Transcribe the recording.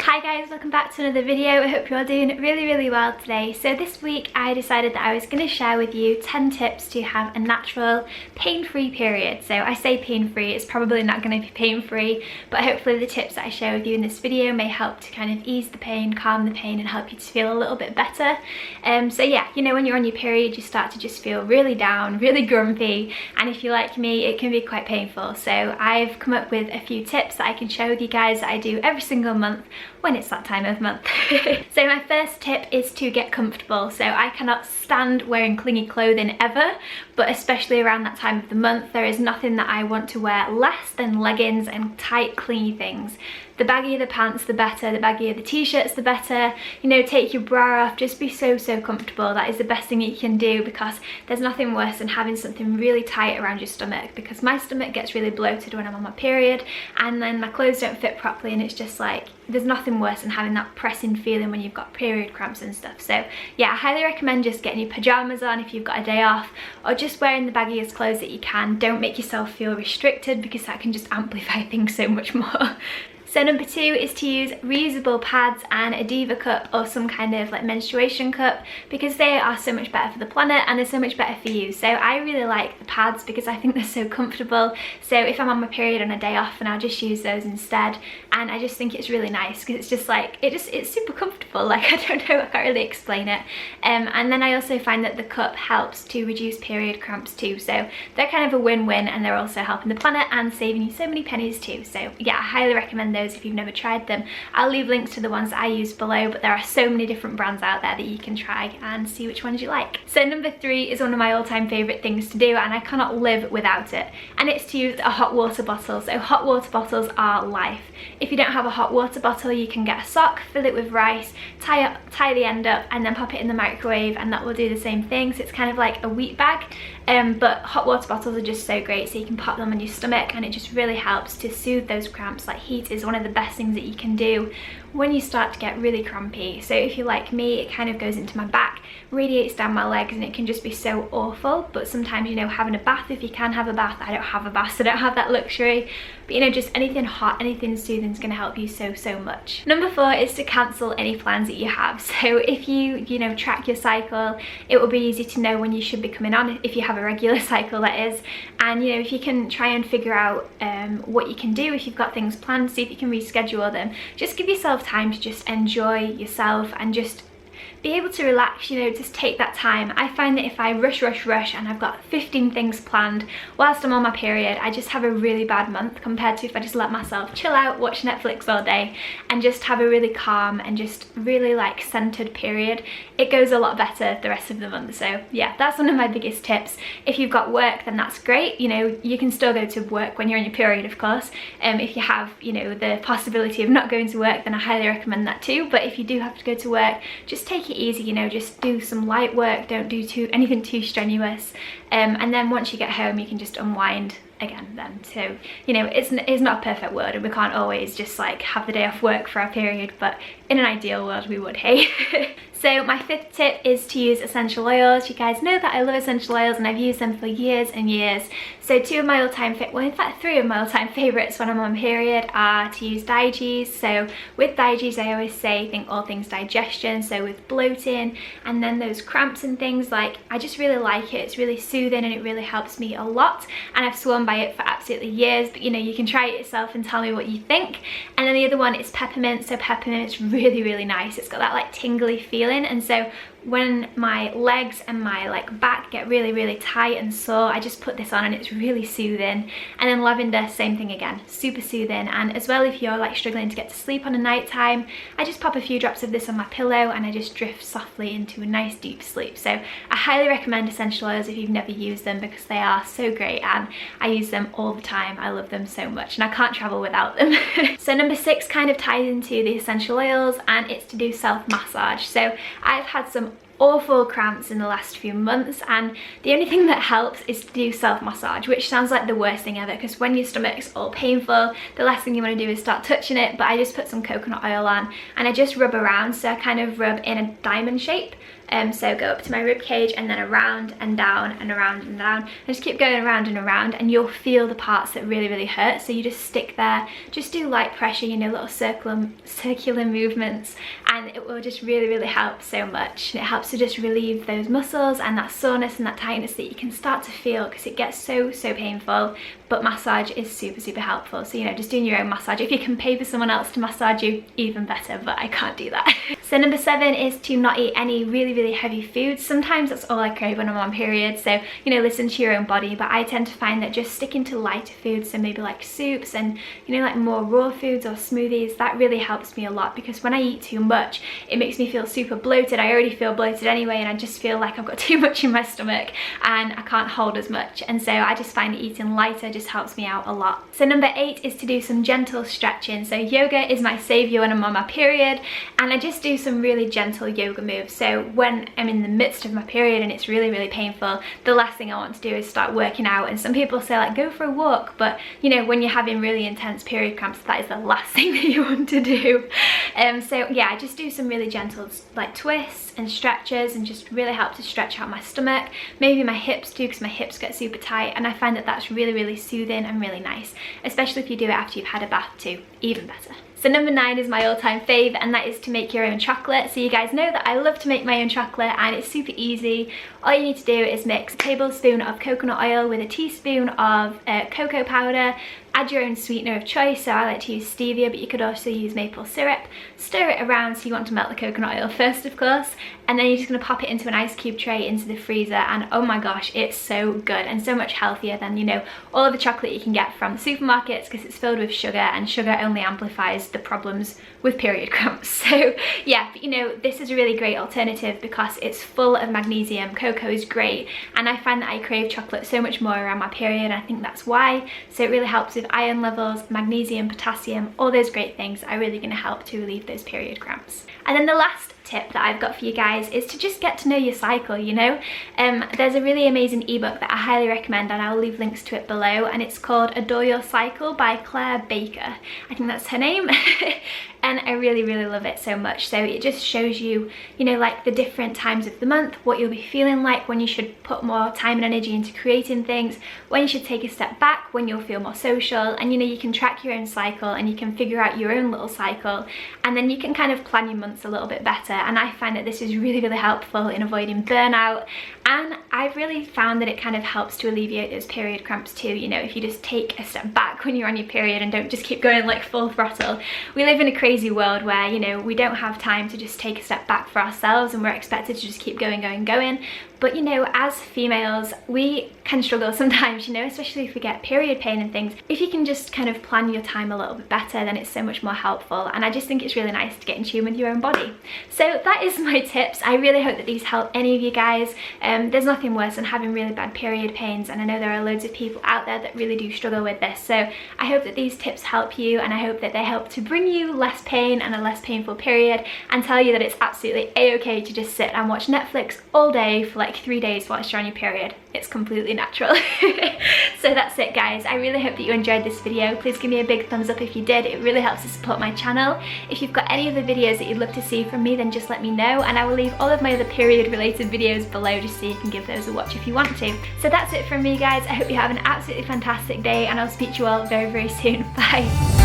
Hi guys, welcome back to another video. I hope you're doing really well today. So this week I decided that I was going to share with you 10 tips to have a natural pain-free period. So I say pain-free, it's probably not going to be pain-free, but hopefully the tips that I share with you in this video may help to kind of ease the pain, calm the pain and help you to feel a little bit better. So yeah, you know, when you're on your period you start to just feel really down, really grumpy, and if you're like me it can be quite painful. So I've come up with a few tips that I can share with you guys that I do every single month when it's that time of month. So my first tip is to get comfortable. So I cannot stand wearing clingy clothing ever, but especially around that time of the month there is nothing that I want to wear less than leggings and tight clingy things. The baggier the pants the better, the baggier the t-shirts the better. You know, take your bra off, just be so comfortable. That is the best thing you can do, because there's nothing worse than having something really tight around your stomach, because my stomach gets really bloated when I'm on my period and then my clothes don't fit properly, and it's just like, there's nothing worse than having that pressing feeling when you've got period cramps and stuff. So yeah, I highly recommend just getting your pajamas on if you've got a day off, or just wearing the baggiest clothes that you can. Don't make yourself feel restricted, because that can just amplify things so much more. So number 2 is to use reusable pads and a diva cup or some kind of like menstruation cup, because they are so much better for the planet and they're so much better for you. So I really like the pads because I think they're so comfortable. So if I'm on my period on a day off, and I'll just use those instead, and I just think it's really nice because it's just like, it's super comfortable. Like, I don't know, I can't really explain it. And then I also find that the cup helps to reduce period cramps too. So they're kind of a win-win, and they're also helping the planet and saving you so many pennies too. So yeah, I highly recommend those if you've never tried them. I'll leave links to the ones that I use below, but there are so many different brands out there that you can try and see which ones you like. So number 3 is one of my all-time favourite things to do, and I cannot live without it, and it's to use a hot water bottle. So hot water bottles are life. If you don't have a hot water bottle, you can get a sock, fill it with rice, tie the end up and then pop it in the microwave, and that will do the same thing. So it's kind of like a wheat bag, but hot water bottles are just so great, so you can pop them on your stomach and it just really helps to soothe those cramps. Like, heat is one of the best things that you can do when you start to get really crampy. So if you're like me, it kind of goes into my back, radiates down my legs, and it can just be so awful. But sometimes, you know, having a bath, if you can have a bath, I don't have a bath so I don't have that luxury, but you know, just anything hot, anything soothing is going to help you so much. Number 4 is to cancel any plans that you have. So if you know, track your cycle, it will be easy to know when you should be coming on, if you have a regular cycle that is. And you know, if you can try and figure out what you can do if you've got things planned, see if you can reschedule them. Just give yourself time to just enjoy yourself and just be able to relax, you know, just take that time. I find that if I rush and I've got 15 things planned whilst I'm on my period, I just have a really bad month, compared to if I just let myself chill out, watch Netflix all day and just have a really calm and just really like centered period. It goes a lot better the rest of the month. So yeah, that's one of my biggest tips. If you've got work, then that's great. You know, you can still go to work when you're on your period, of course. If you have, you know, the possibility of not going to work, then I highly recommend that too. But if you do have to go to work, just take it easy, you know, just do some light work, don't do anything too strenuous, and then once you get home you can just unwind again then. So you know, it's not a perfect world, and we can't always just like have the day off work for our period, but in an ideal world we would, hey. So my 5th tip is to use essential oils. You guys know that I love essential oils and I've used them for years and years. So 2 of my all-time, well in fact 3 of my all-time favourites when I'm on period are to use Digees. So with Digees I always say think all things digestion, so with bloating and then those cramps and things, like I just really like it. It's really soothing and it really helps me a lot, and I've sworn by it for absolutely years. But you know, you can try it yourself and tell me what you think. And then the other one is peppermint. So peppermint's really nice. It's got that like tingly feeling, and so when my legs and my like back get really tight and sore, I just put this on and it's really soothing. And then lavender, same thing again, super soothing. And as well, if you're like struggling to get to sleep on a night time, I just pop a few drops of this on my pillow and I just drift softly into a nice deep sleep. So I highly recommend essential oils if you've never used them, because they are so great and I use them all the time. I love them so much and I can't travel without them. So number 6 kind of ties into the essential oils, and it's to do self-massage. So I've had some awful cramps in the last few months, and the only thing that helps is to do self-massage, which sounds like the worst thing ever because when your stomach's all painful, the last thing you want to do is start touching it. But I just put some coconut oil on and I just rub around, so I kind of rub in a diamond shape. So go up to my rib cage and then around and down and around and down, and just keep going around and around, and you'll feel the parts that really hurt. So you just stick there, just do light pressure, you know, little circular movements, and it will just really help so much. And it helps to just relieve those muscles and that soreness and that tightness that you can start to feel because it gets so painful. But massage is super helpful. So, you know, just doing your own massage. If you can pay for someone else to massage you, even better, but I can't do that. So number 7 is to not eat any really heavy foods. Sometimes that's all I crave when I'm on period, so, you know, listen to your own body. But I tend to find that just sticking to lighter foods, so maybe like soups and, you know, like more raw foods or smoothies, that really helps me a lot, because when I eat too much, it makes me feel super bloated. I already feel bloated anyway, and I just feel like I've got too much in my stomach and I can't hold as much. And so I just find eating lighter just helps me out a lot. So number 8 is to do some gentle stretching. So yoga is my savior when I'm on my period, and I just do some really gentle yoga moves. So when I'm in the midst of my period and it's really painful, the last thing I want to do is start working out. And some people say like go for a walk, but you know, when you're having really intense period cramps, that is the last thing that you want to do. So yeah, I just do some really gentle like twists and stretches, and just really help to stretch out my stomach, maybe my hips too, because my hips get super tight, and I find that that's really soothing and really nice, especially if you do it after you've had a bath too, even better. So number 9 is my all-time fave, and that is to make your own chocolate. So you guys know that I love to make my own chocolate, and it's super easy. All you need to do is mix a tablespoon of coconut oil with a teaspoon of cocoa powder. Add your own sweetener of choice, so I like to use stevia, but you could also use maple syrup. Stir it around, so you want to melt the coconut oil first, of course, and then you're just going to pop it into an ice cube tray into the freezer, and oh my gosh, it's so good and so much healthier than, you know, all of the chocolate you can get from the supermarkets, because it's filled with sugar, and sugar only amplifies the problems with period cramps. So yeah, but you know, this is a really great alternative because it's full of magnesium. Cocoa is great, and I find that I crave chocolate so much more around my period, and I think that's why. So it really helps with iron levels, magnesium, potassium, all those great things are really going to help to relieve those period cramps. And then the last tip that I've got for you guys is to just get to know your cycle, you know. There's a really amazing ebook that I highly recommend, and I'll leave links to it below, and it's called Adore Your Cycle by Claire Baker. I think that's her name. And I really love it so much. So it just shows you, you know, like the different times of the month, what you'll be feeling like, when you should put more time and energy into creating things, when you should take a step back, when you'll feel more social, and you know, you can track your own cycle and you can figure out your own little cycle, and then you can kind of plan your months a little bit better. And I find that this is really helpful in avoiding burnout, and I've really found that it kind of helps to alleviate those period cramps too. You know, if you just take a step back when you're on your period and don't just keep going like full throttle. We live in a crazy world where, you know, we don't have time to just take a step back for ourselves, and we're expected to just keep going. But you know, as females, we can struggle sometimes, you know, especially if we get period pain and things. If you can just kind of plan your time a little bit better, then it's so much more helpful, and I just think it's really nice to get in tune with your own body. So that is my tips. I really hope that these help any of you guys. There's nothing worse than having really bad period pains, and I know there are loads of people out there that really do struggle with this. So I hope that these tips help you, and I hope that they help to bring you less pain and a less painful period, and tell you that it's absolutely a-okay to just sit and watch Netflix all day for like 3 days whilst you're on your period. It's completely natural. So that's it, guys. I really hope that you enjoyed this video. Please give me a big thumbs up if you did. It really helps to support my channel. If you've got any other videos that you'd love to see from me, then just let me know, and I will leave all of my other period related videos below just so you can give those a watch if you want to. So that's it from me, guys. I hope you have an absolutely fantastic day, and I'll speak to you all very soon. Bye.